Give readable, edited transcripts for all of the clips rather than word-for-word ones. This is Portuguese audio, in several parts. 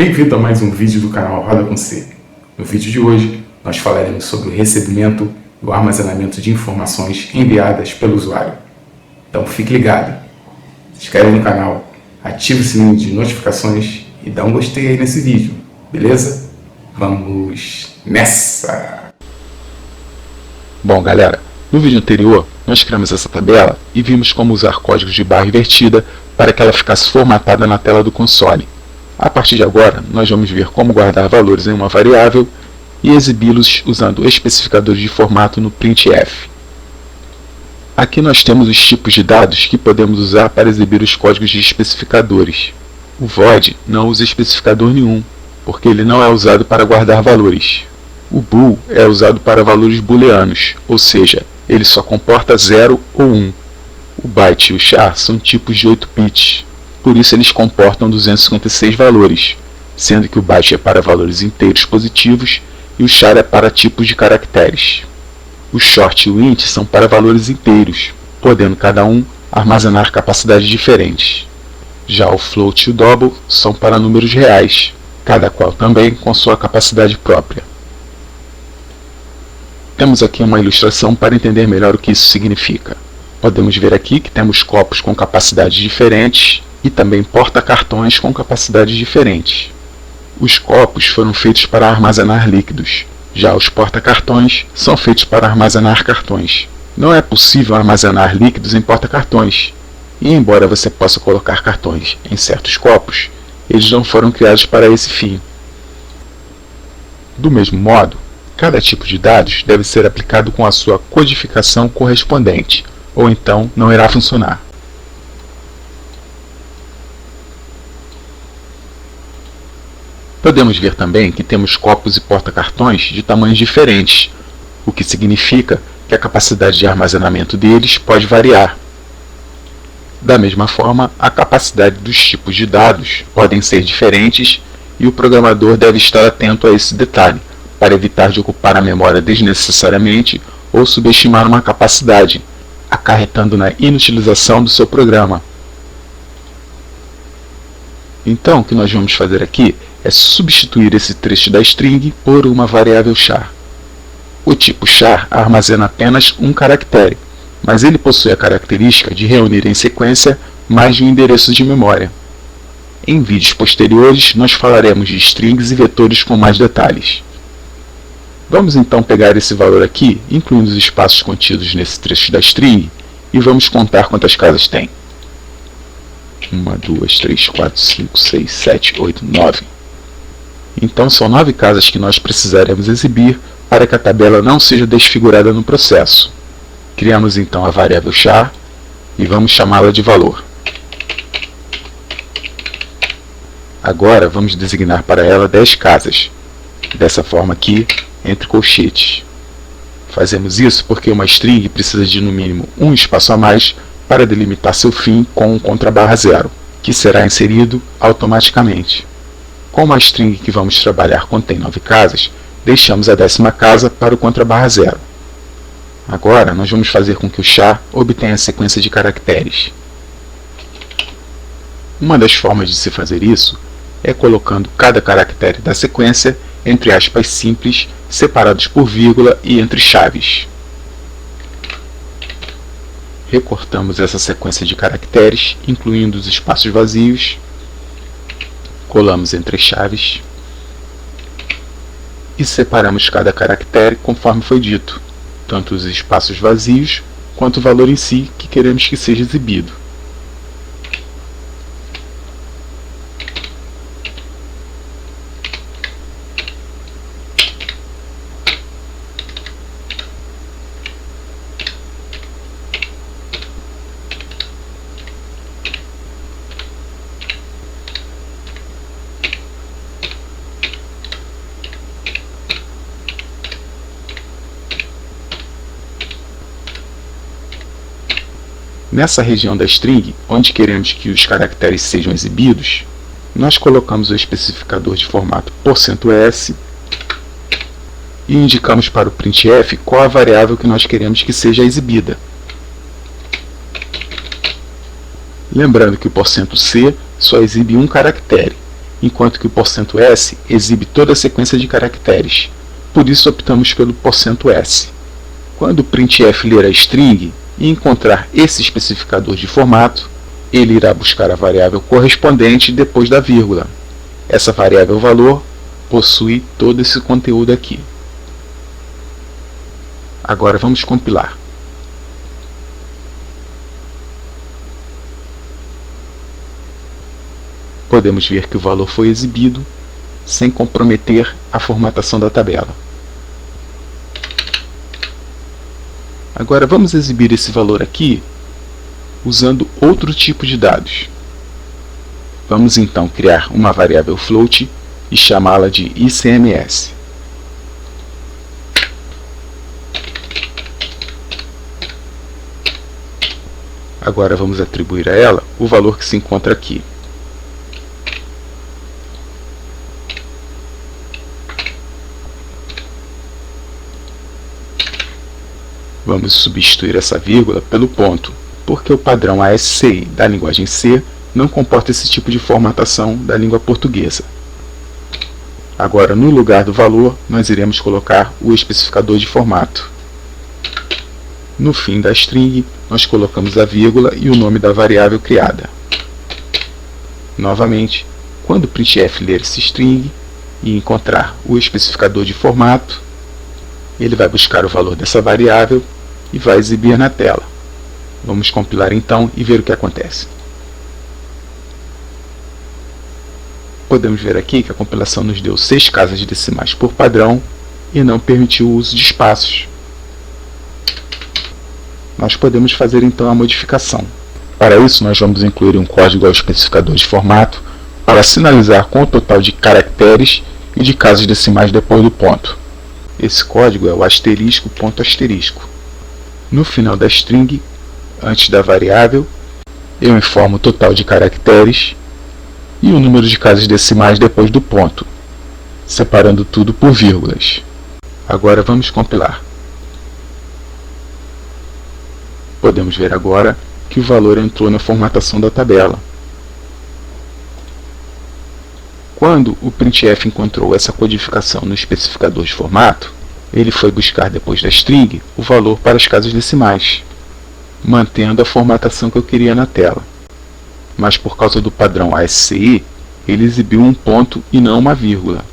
Bem-vindo a mais um vídeo do canal Roda com C. No vídeo de hoje, nós falaremos sobre o recebimento e o armazenamento de informações enviadas pelo usuário. Então fique ligado, se inscreve no canal, ative o sininho de notificações e dá um gostei aí nesse vídeo, beleza? Vamos nessa! Bom galera, no vídeo anterior nós criamos essa tabela e vimos como usar códigos de barra invertida para que ela ficasse formatada na tela do console. A partir de agora, nós vamos ver como guardar valores em uma variável e exibi-los usando especificadores de formato no printf. Aqui nós temos os tipos de dados que podemos usar para exibir os códigos de especificadores. O void não usa especificador nenhum, porque ele não é usado para guardar valores. O bool é usado para valores booleanos, ou seja, ele só comporta 0 ou 1. O byte e o char são tipos de 8 bits. Por isso eles comportam 256 valores, sendo que o byte é para valores inteiros positivos e o char é para tipos de caracteres. O short e o int são para valores inteiros, podendo cada um armazenar capacidades diferentes. Já o float e o double são para números reais, cada qual também com sua capacidade própria. Temos aqui uma ilustração para entender melhor o que isso significa. Podemos ver aqui que temos copos com capacidades diferentes e também porta-cartões com capacidades diferentes. Os copos foram feitos para armazenar líquidos, já os porta-cartões são feitos para armazenar cartões. Não é possível armazenar líquidos em porta-cartões, e embora você possa colocar cartões em certos copos, eles não foram criados para esse fim. Do mesmo modo, cada tipo de dados deve ser aplicado com a sua codificação correspondente, ou então não irá funcionar. Podemos ver também que temos copos e porta-cartões de tamanhos diferentes, o que significa que a capacidade de armazenamento deles pode variar. Da mesma forma, a capacidade dos tipos de dados podem ser diferentes e o programador deve estar atento a esse detalhe, para evitar de ocupar a memória desnecessariamente ou subestimar uma capacidade, acarretando na inutilização do seu programa. Então, o que nós vamos fazer aqui é substituir esse trecho da string por uma variável char. O tipo char armazena apenas um caractere, mas ele possui a característica de reunir em sequência mais de um endereço de memória. Em vídeos posteriores, nós falaremos de strings e vetores com mais detalhes. Vamos então pegar esse valor aqui, incluindo os espaços contidos nesse trecho da string, e vamos contar quantas casas tem. 1, 2, 3, 4, 5, 6, 7, 8, 9. Então são 9 casas que nós precisaremos exibir para que a tabela não seja desfigurada no processo. Criamos então a variável char e vamos chamá-la de valor. Agora vamos designar para ela 10 casas, dessa forma aqui, entre colchetes. Fazemos isso porque uma string precisa de no mínimo um espaço a mais para delimitar seu fim com um contrabarra zero, que será inserido automaticamente. Como a string que vamos trabalhar contém 9 casas, deixamos a 10ª casa para o contrabarra zero. Agora nós vamos fazer com que o char obtenha a sequência de caracteres. Uma das formas de se fazer isso é colocando cada caractere da sequência entre aspas simples, separados por vírgula e entre chaves. Recortamos essa sequência de caracteres, incluindo os espaços vazios, colamos entre chaves e separamos cada caractere conforme foi dito, tanto os espaços vazios quanto o valor em si que queremos que seja exibido. Nessa região da string, onde queremos que os caracteres sejam exibidos, nós colocamos o especificador de formato %s e indicamos para o printf qual a variável que nós queremos que seja exibida. Lembrando que o %c só exibe um caractere, enquanto que o %s exibe toda a sequência de caracteres. Por isso optamos pelo %s. Quando o printf ler a string e encontrar esse especificador de formato, ele irá buscar a variável correspondente depois da vírgula. Essa variável valor possui todo esse conteúdo aqui. Agora vamos compilar. Podemos ver que o valor foi exibido sem comprometer a formatação da tabela. Agora vamos exibir esse valor aqui usando outro tipo de dados. Vamos então criar uma variável float e chamá-la de ICMS. Agora vamos atribuir a ela o valor que se encontra aqui. Vamos substituir essa vírgula pelo ponto, porque o padrão ASCII da linguagem C não comporta esse tipo de formatação da língua portuguesa. Agora, no lugar do valor, nós iremos colocar o especificador de formato. No fim da string, nós colocamos a vírgula e o nome da variável criada. Novamente, quando o printf ler esse string e encontrar o especificador de formato, ele vai buscar o valor dessa variável e vai exibir na tela. Vamos compilar então e ver o que acontece. Podemos ver aqui que a compilação nos deu 6 casas decimais por padrão e não permitiu o uso de espaços. Nós podemos fazer então a modificação. Para isso, nós vamos incluir um código ao especificador de formato para sinalizar com o total de caracteres e de casas decimais depois do ponto. Esse código é o asterisco ponto asterisco. No final da string, antes da variável, eu informo o total de caracteres e o número de casas decimais depois do ponto, separando tudo por vírgulas. Agora vamos compilar. Podemos ver agora que o valor entrou na formatação da tabela. Quando o printf encontrou essa codificação no especificador de formato, ele foi buscar depois da string o valor para as casas decimais, mantendo a formatação que eu queria na tela. Mas por causa do padrão ASCII, ele exibiu um ponto e não uma vírgula.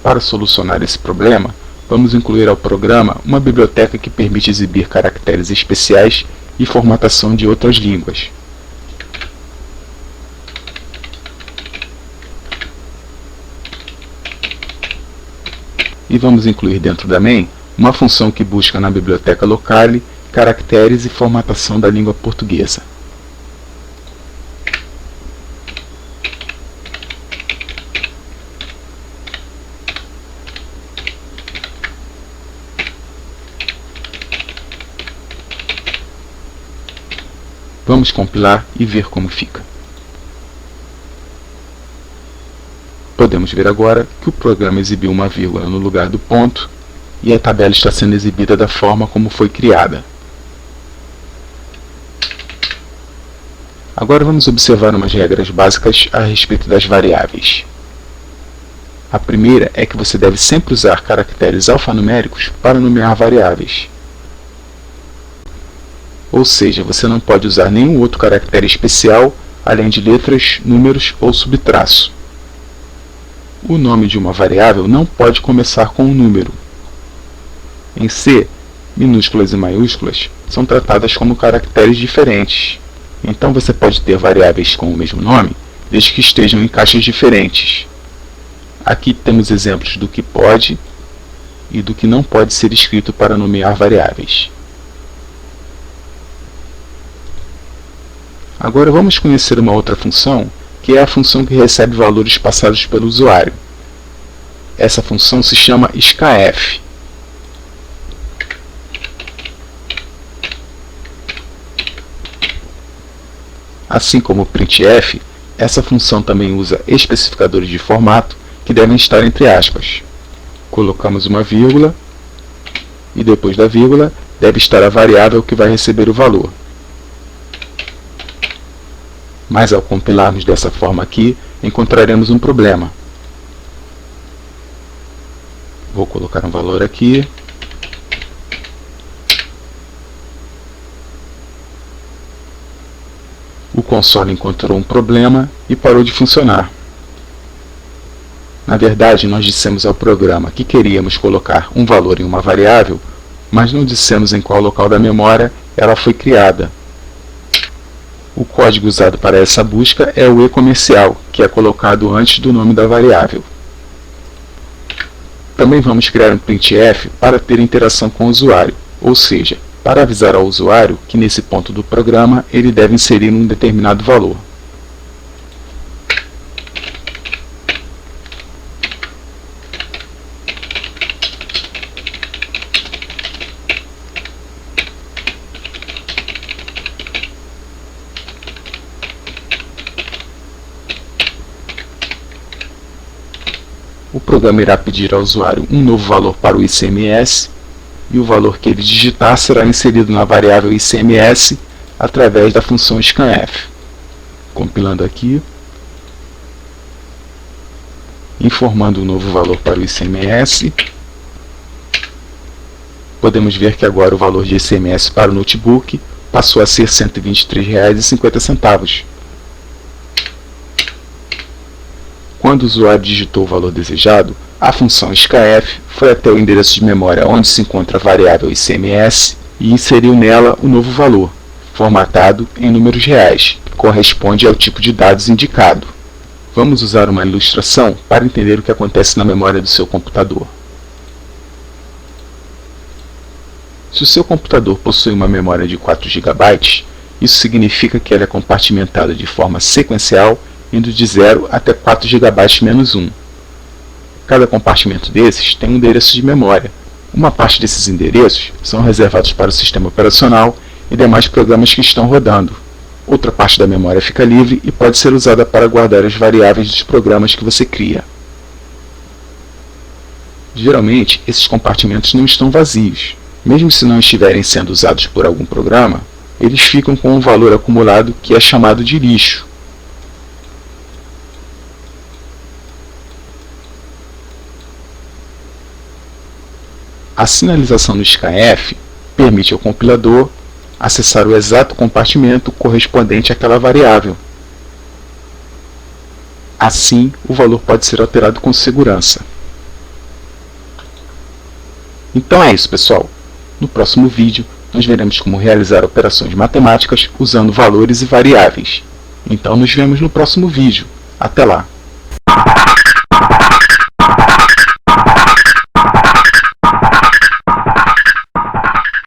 Para solucionar esse problema, vamos incluir ao programa uma biblioteca que permite exibir caracteres especiais e formatação de outras línguas. E vamos incluir dentro da main uma função que busca na biblioteca locale caracteres e formatação da língua portuguesa. Vamos compilar e ver como fica. Podemos ver agora que o programa exibiu uma vírgula no lugar do ponto e a tabela está sendo exibida da forma como foi criada. Agora vamos observar umas regras básicas a respeito das variáveis. A primeira é que você deve sempre usar caracteres alfanuméricos para nomear variáveis. Ou seja, você não pode usar nenhum outro caractere especial além de letras, números ou subtraço. O nome de uma variável não pode começar com um número. Em C, minúsculas e maiúsculas são tratadas como caracteres diferentes. Então você pode ter variáveis com o mesmo nome, desde que estejam em caixas diferentes. Aqui temos exemplos do que pode e do que não pode ser escrito para nomear variáveis. Agora vamos conhecer uma outra função, que é a função que recebe valores passados pelo usuário. Essa função se chama scanf. Assim como o printf, essa função também usa especificadores de formato que devem estar entre aspas. Colocamos uma vírgula e depois da vírgula deve estar a variável que vai receber o valor. mas ao compilarmos dessa forma aqui, encontraremos um problema. Vou colocar um valor aqui. O console encontrou um problema e parou de funcionar. Na verdade, nós dissemos ao programa que queríamos colocar um valor em uma variável, mas não dissemos em qual local da memória ela foi criada. O código usado para essa busca é o e-comercial, que é colocado antes do nome da variável. Também vamos criar um printf para ter interação com o usuário, ou seja, para avisar ao usuário que nesse ponto do programa ele deve inserir um determinado valor. O programa irá pedir ao usuário um novo valor para o ICMS e o valor que ele digitar será inserido na variável ICMS através da função scanf. Compilando aqui, informando o novo valor para o ICMS, podemos ver que agora o valor de ICMS para o notebook passou a ser R$ 123,50. Quando o usuário digitou o valor desejado, a função scanf foi até o endereço de memória onde se encontra a variável ICMS e inseriu nela o novo valor, formatado em números reais, que corresponde ao tipo de dados indicado. Vamos usar uma ilustração para entender o que acontece na memória do seu computador. Se o seu computador possui uma memória de 4 GB, isso significa que ela é compartimentada de forma sequencial, indo de 0 até 4 GB menos 1. Cada compartimento desses tem um endereço de memória. Uma parte desses endereços são reservados para o sistema operacional e demais programas que estão rodando. Outra parte da memória fica livre e pode ser usada para guardar as variáveis dos programas que você cria. Geralmente, esses compartimentos não estão vazios. Mesmo se não estiverem sendo usados por algum programa, eles ficam com um valor acumulado que é chamado de lixo. A sinalização no scanf permite ao compilador acessar o exato compartimento correspondente àquela variável. Assim, o valor pode ser alterado com segurança. Então é isso, pessoal. No próximo vídeo, nós veremos como realizar operações matemáticas usando valores e variáveis. Então nos vemos no próximo vídeo. Até lá!